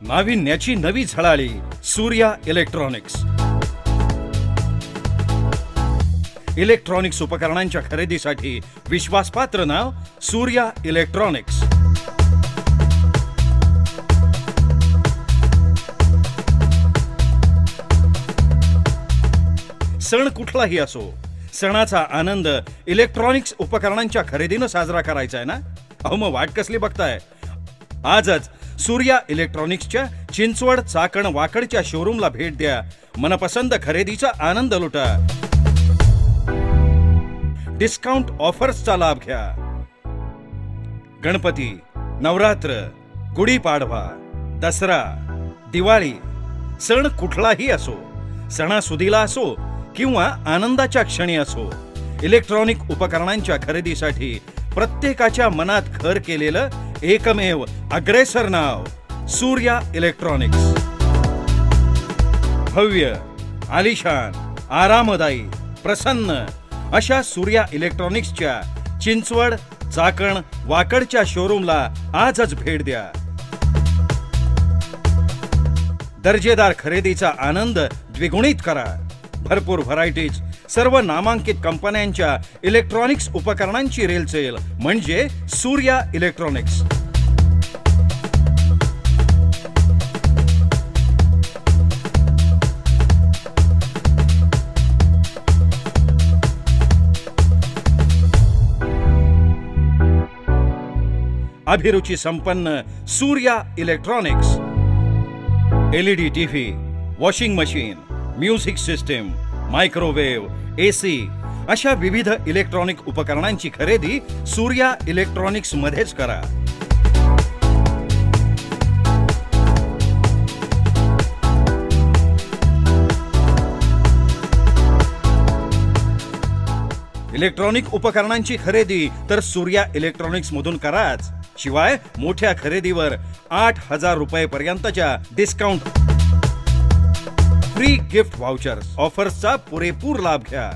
नाविन्याची नवी झळाळी Surya electronics. Electronics उपकरणांच्या खरेदीसाठी विश्वासपात्र नाव सूर्या इलेक्ट्रॉनिक्स. सण कुठलाही असो, सणाचा आनंद इलेक्ट्रॉनिक्स उपकरणांच्या खरेदीनं साजरा करायचा आहे ना. अहो मग वाट कसली बघताय? आजच सूर्या इलेक्ट्रॉनिक्सच्या चिंचवड चाकण वाकडच्या शोरूमला भेट द्या. मनपसंत खरेदीचा आनंद लुटा. डिस्काउंट ऑफर्सचा लाभ घ्या. गणपती, नवरात्र, गुढीपाडवा, दसरा, दिवाळी, सण कुठलाही असो, सणासुदीला असो किंवा आनंदाच्या क्षणी असो, इलेक्ट्रॉनिक उपकरणांच्या खरेदीसाठी प्रत्येकाच्या मनात घर केलेलं एकमेव अग्रेसर नाव सूर्या इलेक्ट्रॉनिक्स. भव्य, आलिशान, आरामदायी, प्रसन्न अशा सूर्या इलेक्ट्रॉनिक्सच्या चिंचवड चाकण वाकडच्या शोरूमला आजच भेट द्या. दर्जेदार खरेदीचा आनंद द्विगुणित करा. भरपूर व्हरायटीज, सर्व नामांकित कंपन्यांच्या इलेक्ट्रॉनिक्स उपकरणांची रेलचेल म्हणजे सूर्या इलेक्ट्रॉनिक्स. अभिरुची संपन्न Surya electronics. LED TV, washing machine, music system, microwave, AC अशा विविध इलेक्ट्रॉनिक उपकरणांची खरेदी सूर्या इलेक्ट्रॉनिक्स मध्येच करा. इलेक्ट्रॉनिक उपकरणांची खरेदी तर सूर्या इलेक्ट्रॉनिक्स मधून कराच. शिवाय मोठ्या खरेदीवर 8,000 रुपये पर्यंतच्या डिस्काउंट, फ्री गिफ्ट व्हाउचर्स ऑफर्सचा पुरेपूर लाभ घ्या.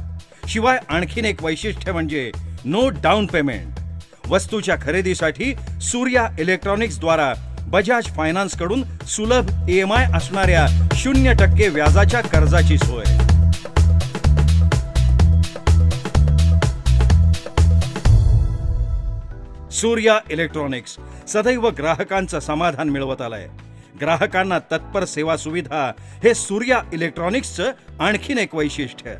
शिवाय आणखीन एक वैशिष्ट्य म्हणजे नो डाऊन पेमेंट. वस्तूच्या खरेदीसाठी सूर्या इलेक्ट्रॉनिक्स द्वारा बजाज फायनान्स कडून सुलभ EMI असणाऱ्या 0% व्याजाच्या कर्जाची सोय. सूर्या इलेक्ट्रॉनिक्स सदैव ग्राहकांचं समाधान मिळवत आलंय. ग्राहकांना तत्पर सेवा सुविधा हे सूर्या इलेक्ट्रॉनिक्सचं आणखीन एक वैशिष्ट्य.